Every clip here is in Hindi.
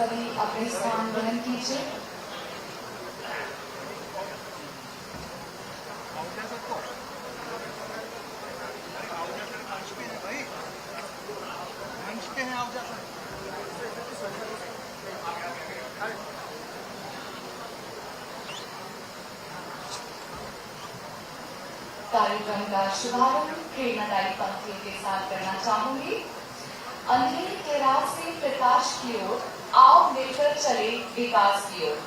सभी अपने स्थान ग्रहण कीजिए। कार्यक्रम का शुभारंभ प्रेरणादायी पंक्तियों के साथ करना चाहूंगी। अंधेरे के रात से प्रकाश की ओर आओ, मिलकर चले विकास की ओर।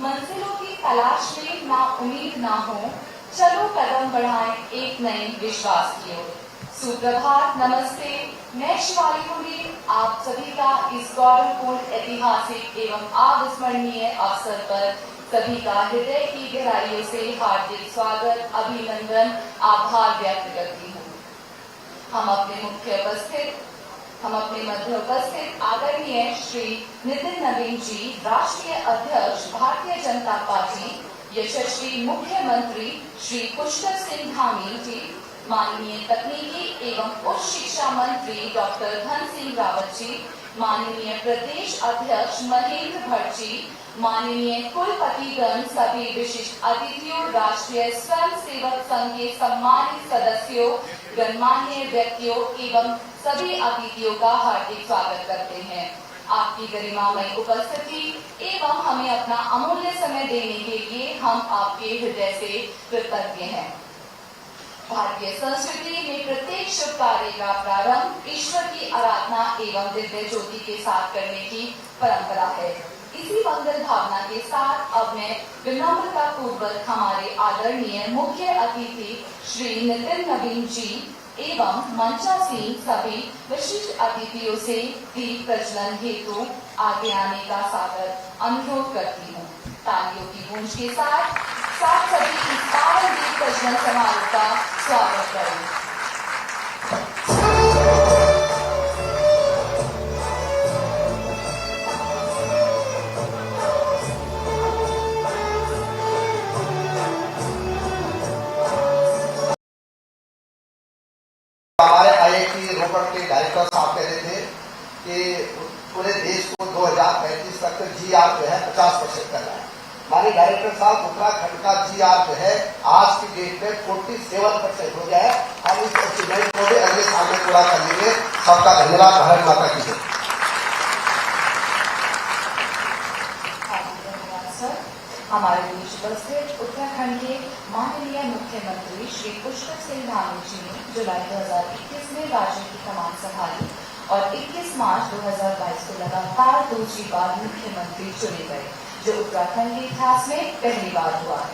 मंजिलों की तलाश में ना उम्मीद ना हो, चलो कदम बढ़ाएं एक नए विश्वास की ओर। सुप्रभात, नमस्ते, मैं शिवाली हुंडी आप सभी का इस गौरवपूर्ण ऐतिहासिक एवं अविस्मरणीय अवसर पर सभी का हृदय की गहराइयों से हार्दिक स्वागत, अभिनंदन, आभार व्यक्त करती हूँ। हम अपने मध्य उपस्थित आदरणीय श्री नितिन नवीन जी, राष्ट्रीय अध्यक्ष भारतीय जनता पार्टी, यशस्वी मुख्यमंत्री श्री पुष्कर सिंह धामी जी, माननीय तकनीकी एवं उच्च शिक्षा मंत्री डॉक्टर धन सिंह रावत जी, माननीय प्रदेश अध्यक्ष महेंद्र भट्ट जी, माननीय कुलपतिगण, सभी विशिष्ट अतिथियों, राष्ट्रीय स्वयं सेवक संघ के सम्मानित सदस्यों, गणमान्य व्यक्तियों एवं सभी अतिथियों का हार्दिक स्वागत करते हैं। आपकी गरिमामय उपस्थिति एवं हमें अपना अमूल्य समय देने के लिए हम आपके हृदय से कृतज्ञ हैं। भारतीय संस्कृति में प्रत्येक शुभ कार्य का प्रारंभ ईश्वर की आराधना एवं दिव्य ज्योति के साथ करने की परंपरा है। इसी मंगल भावना के साथ अब मैं विनम्रता पूर्वक हमारे आदरणीय मुख्य अतिथि श्री नितिन नवीन जी एवं मंचासीन सभी विशिष्ट अतिथियों से दीप प्रज्वलन हेतु आगे आने का सादर अनुरोध करती हूँ। तालियों की गूंज के साथ सभी इस पावन दीप प्रज्वलन समारोह का स्वागत करें। हमारे IIT रोपड़ के डायरेक्टर साहब कह रहे थे कि पूरे देश को 2035 तक GR जो है 50% करना है। हमारे डायरेक्टर साहब उत्तराखंड का GR जो है आज की डेट में 47% हो गया है। हम इस अचीवमेंट को भी अगले साल में पूरा कर लेंगे। सबका धन्यवाद। भारत माता की जय। हमारे बीच उपस्थित उत्तराखंड के माननीय मुख्यमंत्री श्री पुष्कर सिंह धामी जी ने जुलाई 2021 में राज्य की कमान संभाली और 21 मार्च 2022 को लगातार दूसरी बार मुख्यमंत्री चुने गए, जो उत्तराखंड के इतिहास में पहली बार हुआ है।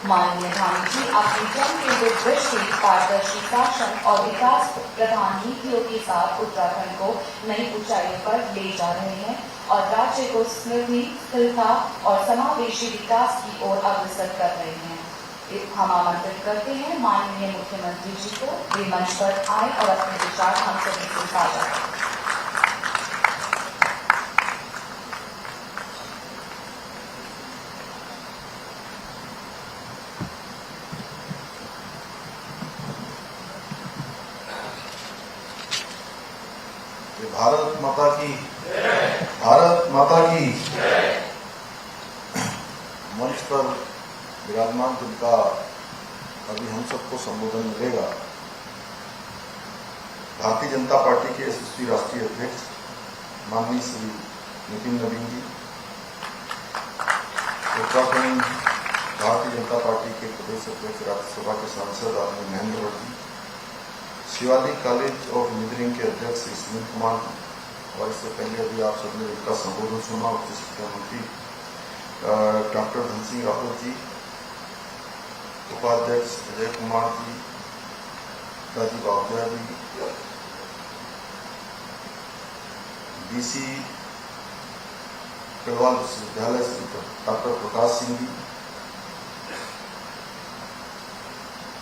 माननीय धामी जी अपनी जन केंद्रित दृष्टि, पारदर्शी शासन और विकास प्रधान नीतियों के साथ उत्तराखंड को नई ऊंचाइयों पर ले जा रहे हैं और राज्य को समृद्धि, स्थिरता और समावेशी विकास की ओर अग्रसर कर रहे हैं। हम आमंत्रित करते हैं माननीय मुख्यमंत्री जी को वे मंच पर आए और अपने विचार हम सभी से साझा करें। भारत माता की, भारत माता की। मंच पर विराजमान जिनका अभी हम सबको संबोधन मिलेगा, भारतीय जनता पार्टी के यशस्वी राष्ट्रीय अध्यक्ष माननीय श्री नितिन नवीन जी, उत्तराखंड भारतीय जनता पार्टी के प्रदेश अध्यक्ष राज्यसभा के सांसद आदरणीय Mahendra Bhatt ji, Shivali college of engineering के अध्यक्ष श्री सुनील कुमार जी, और इससे पहले अभी आप सबने इनका संबोधन सुना उच्च शिक्षा मंत्री डॉक्टर धन सिंह रावत जी, उपाध्यक्ष अजय कुमार जी, राजीव आहूजा जी, DC गढ़वाल विश्वविद्यालय से डॉक्टर प्रकाश सिंह जी,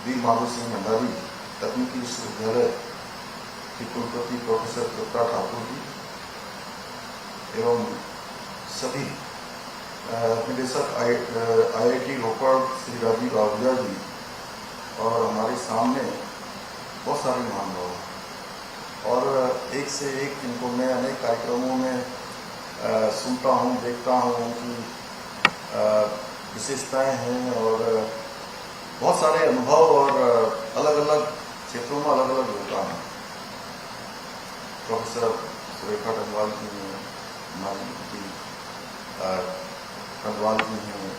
वीर माधव सिंह भंडारी तकनीकी विश्वविद्यालय के कुलपति प्रोफेसर कृपा ठाकुर जी एवं सभी निदेशक IIT रोपड़ श्री राजीव आहूजा जी और हमारे सामने बहुत सारे महानुभाव और एक से एक इनको मैं अनेक कार्यक्रमों में सुनता हूँ, देखता हूँ, उनकी विशेषताएं हैं और बहुत सारे अनुभव और अलग अलग क्षेत्रों में अलग अलग योगदान है। प्रोफेसर सुरेखा टंडवाल जी हैं, हमारी टंडवाल जी हैं,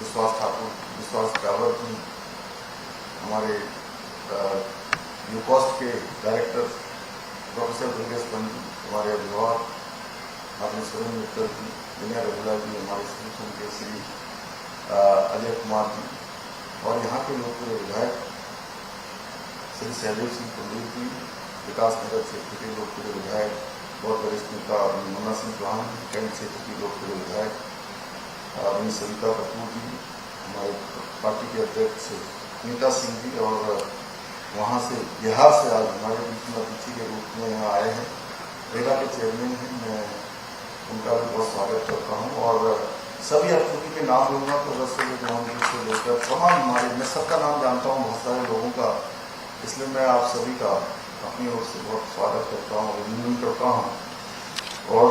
विश्वास ड्राइवर जी, हमारे यूकॉस्ट के डायरेक्टर प्रोफेसर दुर्गेश पंत, हमारे अभिभावक आदरणीय सुरेंद्र मित्तल जी, विनय रघुला जी, हमारे इंस्टीट्यूशन के श्री अजय कुमार जी और यहाँ के लोकप्रिय विधायक श्री सहदेव सिंह पंडित जी, विकास नगर क्षेत्र के लोकप्रिय विधायक बहुत वरिष्ठ नेता मुन्ना सिंह चौहान, कैंट क्षेत्र की लोकप्रिय विधायक आदरणीय सविता कपूर जी, हमारे पार्टी के अध्यक्ष नीता सिंह जी और वहाँ से बिहार से आज हमारे बीच में अतिथि के रूप में यहाँ आए हैं, रेगा के चेयरमैन हैं, मैं उनका भी बहुत स्वागत करता हूँ। और सभी अतिथि के नाम लूँगा तो वैसे मोहन जी से लेकर तमाम हमारे, मैं सबका नाम जानता हूँ बहुत सारे लोगों का, इसलिए मैं आप सभी का अपनी ओर से बहुत स्वागत करता हूँ, अभिनंदन करता हूँ। और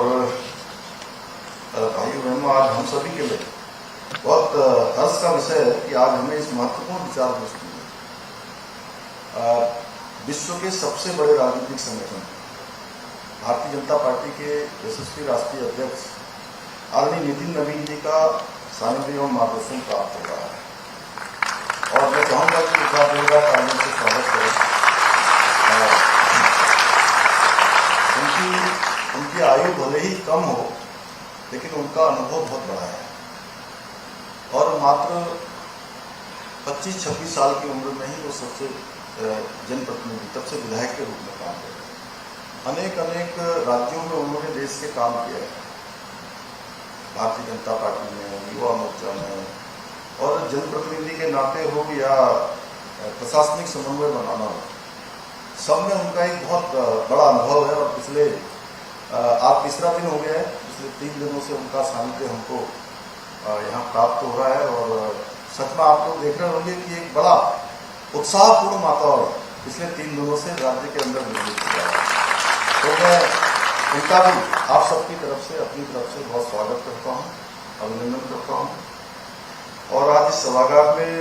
भाई बहनों, आज हम सभी के लिए बहुत हर्ष का विषय है कि आज हमें इस महत्वपूर्ण विचार गोष्ठी में विश्व के सबसे बड़े राजनीतिक संगठन भारतीय जनता पार्टी के यशस्वी राष्ट्रीय अध्यक्ष आदरणीय नितिन नवीन जी का सानिध्य एवं मार्गदर्शन प्राप्त हो रहा है और मैं चाहूंगा कि एक बार मेरा तालियों से स्वागत करें। उनकी आयु भले ही कम हो लेकिन उनका अनुभव बहुत बड़ा है और मात्र 25-26 साल की उम्र में ही वो सबसे जनप्रतिनिधि, तब से विधायक के रूप में काम कर रहे हैं। अनेक राज्यों में उन्होंने देश के काम किया है, भारतीय जनता पार्टी में, युवा मोर्चा में, और जनप्रतिनिधि के नाते हो या प्रशासनिक समन्वय बनाना हो, सब में उनका एक बहुत बड़ा अनुभव है। और पिछले आज तीसरा दिन हो गया है, पिछले 3 दिनों से उनका सानिध्य हमको यहाँ प्राप्त हो रहा है और सच में आप लोग देख रहे होंगे कि एक बड़ा उत्साहपूर्ण वातावरण पिछले 3 दिनों से राज्य के अंदर निर्मित हो रहा है। तो मैं उनका भी आप सबकी तरफ से, अपनी तरफ से बहुत स्वागत करता हूँ, अभिनंदन करता हूँ। और आज इस सभागार में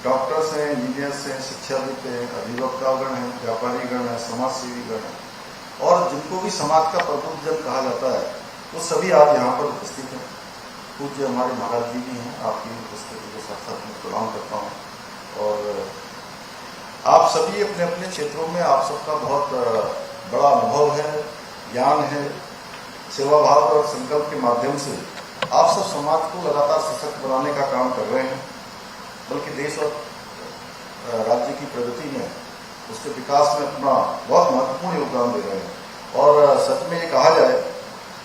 डॉक्टर्स हैं, इंजीनियर्स हैं, शिक्षाविद हैं, अधिवक्तागण हैं, व्यापारीगण हैं, समाजसेवीगण हैं और जिनको भी समाज का प्रबुद्धजन कहा जाता है, वो सभी आज यहाँ पर उपस्थित हैं। पूज्य हमारे महाराज जी भी हैं, आपकी उपस्थिति के साथ साथ मैं प्रणाम करता हूँ। और आप सभी अपने अपने क्षेत्रों में आप सबका बहुत बड़ा अनुभव है, ज्ञान है, सेवा भाव और संकल्प के माध्यम से आप सब समाज को लगातार सशक्त बनाने का काम कर रहे हैं, बल्कि देश और राज्य की प्रगति में, उसके विकास में अपना बहुत महत्वपूर्ण योगदान दे रहे हैं। और सच में ये कहा जाए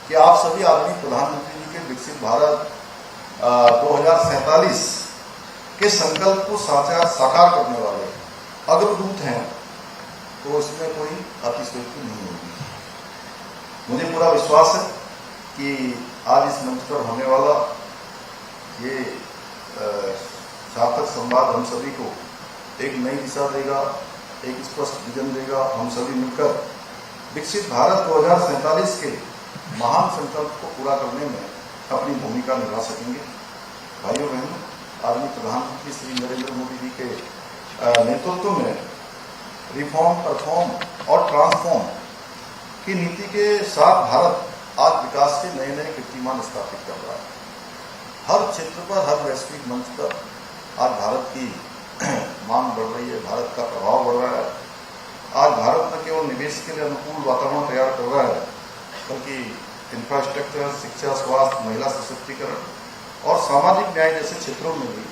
कि आप सभी आदरणीय प्रधानमंत्री जी के विकसित भारत 2047 के संकल्प को साकार करने वाले अग्रदूत हैं, तो इसमें कोई अतिशयोक्ति नहीं होगी। मुझे पूरा विश्वास है कि आज इस मंच पर होने वाला ये सार्थक संवाद हम सभी को एक नई दिशा देगा, एक स्पष्ट विजन देगा। हम सभी मिलकर विकसित भारत 2047 के महान संकल्प को पूरा करने में अपनी भूमिका निभा सकेंगे। भाइयों बहनों, आदरणीय प्रधानमंत्री श्री नरेंद्र मोदी जी के नेतृत्व में रिफॉर्म, परफॉर्म और ट्रांसफॉर्म की नीति के साथ भारत आज विकास के नए नए कीर्तिमान स्थापित कर रहा है। हर क्षेत्र पर, हर वैश्विक मंच पर आज भारत की मांग बढ़ रही है, भारत का प्रभाव बढ़ रहा है। आज भारत न केवल निवेश के लिए अनुकूल वातावरण तैयार कर रहा है, बल्कि इंफ्रास्ट्रक्चर, शिक्षा, स्वास्थ्य, महिला सशक्तिकरण और सामाजिक न्याय जैसे क्षेत्रों में भी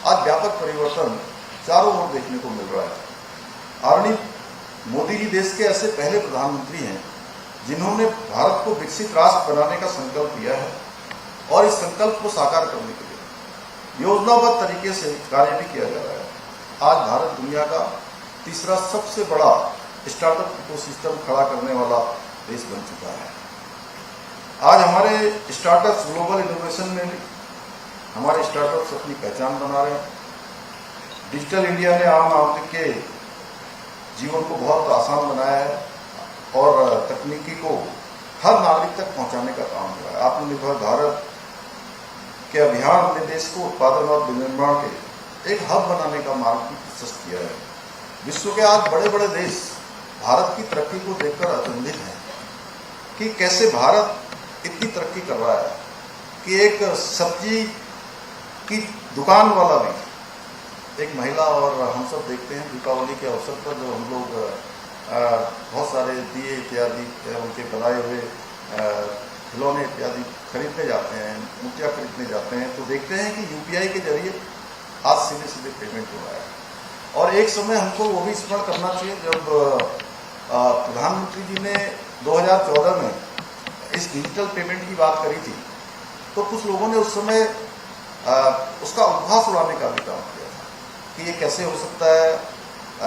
आज व्यापक परिवर्तन चारों ओर देखने को मिल रहा है। आदरणीय मोदी जी देश के ऐसे पहले प्रधानमंत्री हैं जिन्होंने भारत को विकसित राष्ट्र बनाने का संकल्प लिया है और इस संकल्प को साकार करने के लिए योजनाबद्ध तरीके से कार्य भी किया जा रहा है। आज भारत दुनिया का तीसरा सबसे बड़ा स्टार्टअप इकोसिस्टम खड़ा करने वाला देश बन चुका है। आज हमारे स्टार्टअप्स ग्लोबल इनोवेशन में भी हमारे स्टार्टअप्स अपनी पहचान बना रहे हैं। डिजिटल इंडिया ने आम नागरिक के जीवन को बहुत आसान बनाया है और तकनीकी को हर नागरिक तक पहुंचाने का काम हुआ है। आत्मनिर्भर भारत के अभियान ने देश को उत्पादन और विनिर्माण के एक हब बनाने का मार्ग भी प्रशस्त किया है। विश्व के आज बड़े बड़े देश भारत की तरक्की को देखकर अचंभित हैं कि कैसे भारत इतनी तरक्की कर रहा है कि एक सब्जी की दुकान वाला भी, एक महिला, और हम सब देखते हैं दीपावली के अवसर पर जो हम लोग बहुत सारे दिए इत्यादि उनके बनाए हुए खिलौने इत्यादि खरीदने जाते हैं, मूर्तियाँ खरीदने जाते हैं, तो देखते हैं कि यूपीआई के जरिए आज सीधे सीधे पेमेंट हो रहा है। और एक समय हमको वो भी स्मरण करना चाहिए जब प्रधानमंत्री जी ने 2014 में इस डिजिटल पेमेंट की बात करी थी, तो कुछ लोगों ने उस समय उसका उपहास उड़ाने का भी काम किया था कि ये कैसे हो सकता है,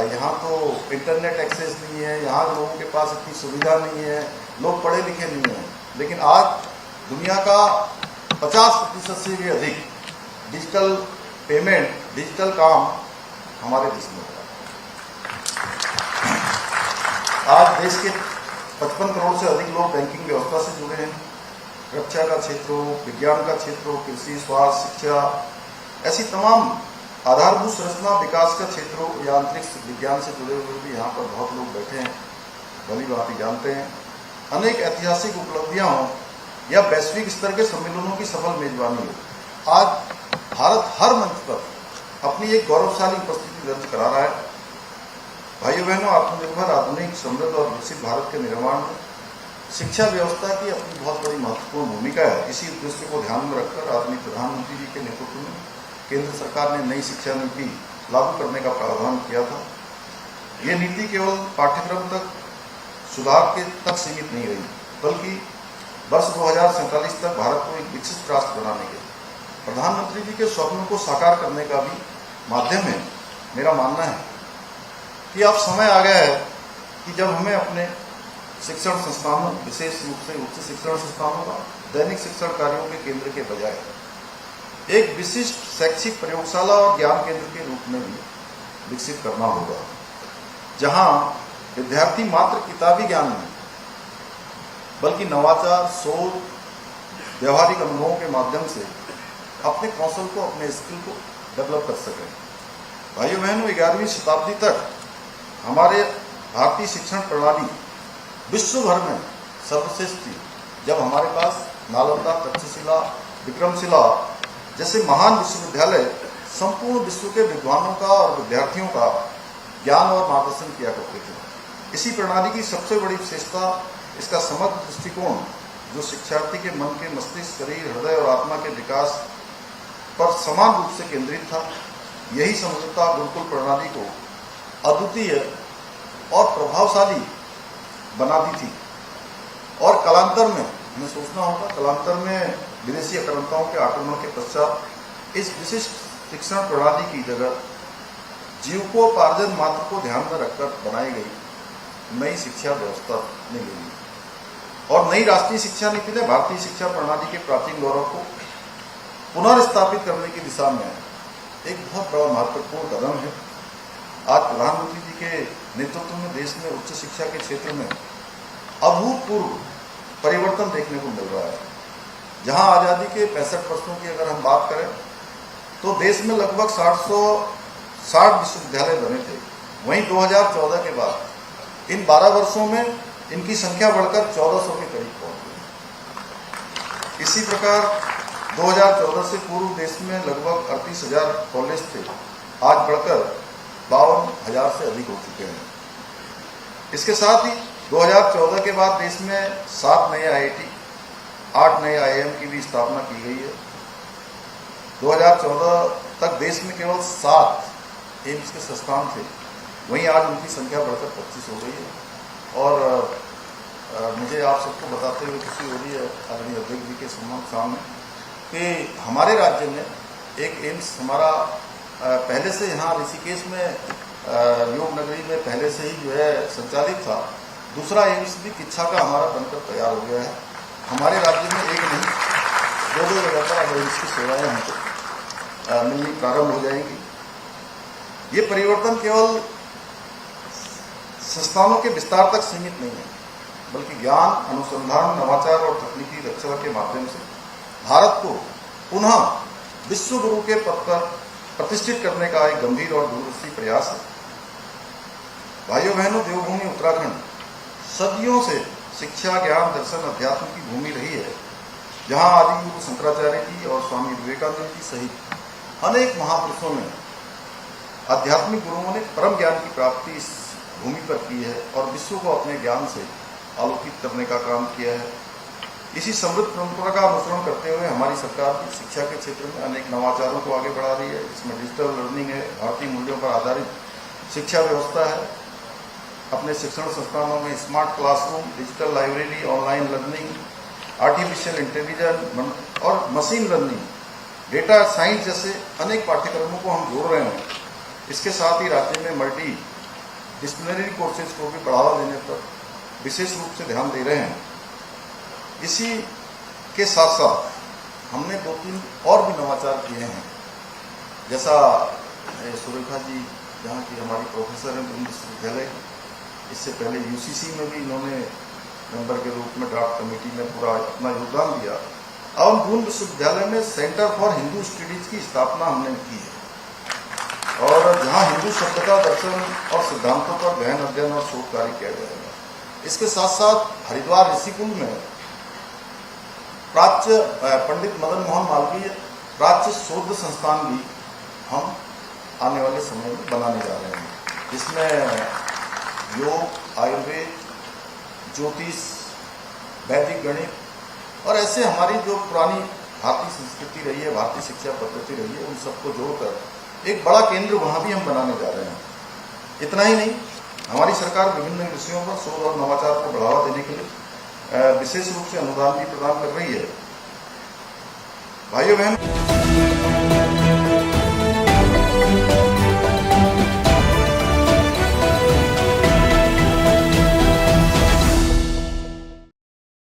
यहाँ तो इंटरनेट एक्सेस नहीं है, यहाँ लोगों के पास इतनी सुविधा नहीं है, लोग पढ़े लिखे नहीं हैं। लेकिन आज दुनिया का 50% से भी अधिक डिजिटल पेमेंट, डिजिटल काम हमारे देश में हो रहा है। आज देश के 55 करोड़ से अधिक लोग बैंकिंग व्यवस्था से जुड़े हैं। रक्षा का क्षेत्र हो, विज्ञान का क्षेत्र हो, कृषि, स्वास्थ्य, शिक्षा, ऐसी तमाम आधारभूत संरचना विकास का क्षेत्र हो, या अंतरिक्ष विज्ञान से जुड़े हुए भी यहाँ पर बहुत लोग बैठे हैं, भली भांति जानते हैं। अनेक ऐतिहासिक उपलब्धियां हों या वैश्विक स्तर के सम्मेलनों की सफल मेजबानी हो, आज भारत हर मंच पर अपनी एक गौरवशाली उपस्थिति दर्ज करा रहा है। भाइयों बहनों, आत्मनिर्भर, आधुनिक, समृद्ध और विकसित भारत के निर्माण में शिक्षा व्यवस्था की अपनी बहुत बड़ी महत्वपूर्ण भूमिका है। इसी उद्देश्य को ध्यान में रखकर आदरणीय प्रधानमंत्री जी के नेतृत्व में केंद्र सरकार ने नई शिक्षा नीति लागू करने का प्रावधान किया था। ये नीति केवल पाठ्यक्रम तक सुधार के तक सीमित नहीं रही, बल्कि वर्ष 2047 तक भारत को एक विकसित राष्ट्र बनाने के प्रधानमंत्री जी के स्वप्नों को साकार करने का भी माध्यम है। मेरा मानना है कि अब समय आ गया है कि जब हमें अपने शिक्षण संस्थानों, विशेष रूप से उच्च शिक्षण संस्थानों का दैनिक शिक्षण कार्यों के केंद्र के बजाय एक विशिष्ट शैक्षिक प्रयोगशाला और ज्ञान केंद्र के रूप में भी विकसित करना होगा, जहां विद्यार्थी मात्र किताबी ज्ञान नहीं बल्कि नवाचार, शोध, व्यवहारिक अनुभवों के माध्यम से अपने कौशल को, अपने स्किल को डेवलप कर सकें। भाइयों बहनों, 11वीं शताब्दी तक हमारे भारतीय शिक्षण प्रणाली विश्व भर में सर्वश्रेष्ठ थी, जब हमारे पास नालंदा, तक्षशिला, विक्रमशिला जैसे महान विश्वविद्यालय संपूर्ण विश्व के विद्वानों का और विद्यार्थियों का ज्ञान और मार्गदर्शन किया करते थे। इसी प्रणाली की सबसे बड़ी विशेषता इसका समग्र दृष्टिकोण, जो शिक्षार्थी के मन के मस्तिष्क, शरीर, हृदय और आत्मा के विकास पर समान रूप से केंद्रित था। यही समझौता गुरुकुल प्रणाली को अद्वितीय और प्रभावशाली बनाती थी। और कालांतर में हमें सोचना होगा, कालांतर में विदेशी आक्रांताओं के आक्रमण के पश्चात इस विशिष्ट शिक्षण प्रणाली की जगह जीविकोपार्जन मात्र को ध्यान में रखकर बनाई गई नई शिक्षा व्यवस्था ने ली और नई राष्ट्रीय शिक्षा नीति ने भारतीय शिक्षा प्रणाली के प्राचीन गौरव को पुनर्स्थापित करने की दिशा में एक बहुत बड़ा महत्वपूर्ण कदम है। आज प्रधानमंत्री जी के नेतृत्व में देश में उच्च शिक्षा के क्षेत्र में अभूतपूर्व परिवर्तन देखने को मिल रहा है। जहां आजादी के 65 वर्षों की अगर हम बात करें तो देश में लगभग 60 विश्वविद्यालय बने थे। वहीं 2014 के बाद इन 12 वर्षों में इनकी संख्या बढ़कर 1400 के करीब पहुंच गई। इसी प्रकार 2014 से पूर्व देश में लगभग 38,000 कॉलेज थे, आज बढ़कर 52,000 से अधिक हो चुके हैं। इसके साथ ही 2014 के बाद देश में 7 नए IIT, 8 नए IIM की भी स्थापना की गई है। 2014 तक देश में केवल 7 एम्स के संस्थान थे, वहीं आज उनकी संख्या बढ़कर 25 हो गई है। और मुझे आप सबको बताते हुए खुशी हो रही है आदरणीय अध्यक्ष जी के सामने कि हमारे राज्य में एक एम्स हमारा पहले से यहाँ ऋषिकेश में योग नगरी में पहले से ही जो है संचालित था। दूसरा एम्स भी किच्छा का हमारा बनकर तैयार हो गया है। हमारे राज्य में एक नहीं 2 जगह पर अब एम्स की सेवाएं हमको मिलनी प्रारंभ हो जाएंगी। ये परिवर्तन केवल संस्थानों के विस्तार तक सीमित नहीं है, बल्कि ज्ञान, अनुसंधान, नवाचार और तकनीकी दक्षता के माध्यम से भारत को पुनः विश्व गुरु के पद पर प्रतिष्ठित करने का एक गंभीर और दूरदर्शी प्रयास है। भाइयों बहनों, देवभूमि उत्तराखंड सदियों से शिक्षा, ज्ञान, दर्शन, अध्यात्म की भूमि रही है, जहां आदि गुरु शंकराचार्य जी और स्वामी विवेकानंद जी सहित अनेक महापुरुषों ने, आध्यात्मिक गुरुओं ने परम ज्ञान की प्राप्ति इस भूमि पर की है और विश्व को अपने ज्ञान से आलोकित करने का काम किया है। इसी समृद्ध परंपरा का अनुसरण करते हुए हमारी सरकार भी शिक्षा के क्षेत्र में अनेक नवाचारों को आगे बढ़ा रही है। इसमें डिजिटल लर्निंग है, भारतीय मूल्यों पर आधारित शिक्षा व्यवस्था है। अपने शिक्षण संस्थानों में smart classroom, digital library, online learning, artificial intelligence और मशीन लर्निंग, डेटा साइंस जैसे अनेक पाठ्यक्रमों को हम जोड़ रहे हैं। इसके साथ ही राज्य में मल्टी डिसिप्लिनरी कोर्सेज को भी बढ़ावा देने पर विशेष रूप से ध्यान दे रहे हैं। इसी के साथ साथ हमने 2-3 और भी नवाचार किए हैं, जैसा सुरेखा जी जहाँ की हमारी प्रोफेसर हैं दून विश्वविद्यालय, इससे पहले यूसीसी में भी इन्होंने मेंबर के रूप में ड्राफ्ट कमेटी में पूरा अपना योगदान दिया। अब दून विश्वविद्यालय में सेंटर फॉर हिंदू स्टडीज की स्थापना हमने की है और जहां हिंदू सभ्यता, दर्शन और सिद्धांतों पर गहन अध्ययन और शोध कार्य किया जाएगा। इसके साथ साथ हरिद्वार ऋषिकुल में प्राच्य पंडित मदन मोहन मालवीय प्राच्य शोध संस्थान भी हम आने वाले समय में बनाने जा रहे हैं, जिसमें योग, आयुर्वेद, ज्योतिष, वैदिक गणित और ऐसे हमारी जो पुरानी भारतीय संस्कृति रही है, भारतीय शिक्षा पद्धति रही है, उन सबको जोड़कर एक बड़ा केंद्र वहां भी हम बनाने जा रहे हैं। इतना ही नहीं, हमारी सरकार विभिन्न विषयों पर शोध और नवाचार को बढ़ावा देने के लिए विशेष रूप से अनुदान भी प्रदान कर रही है। भाइयों बहन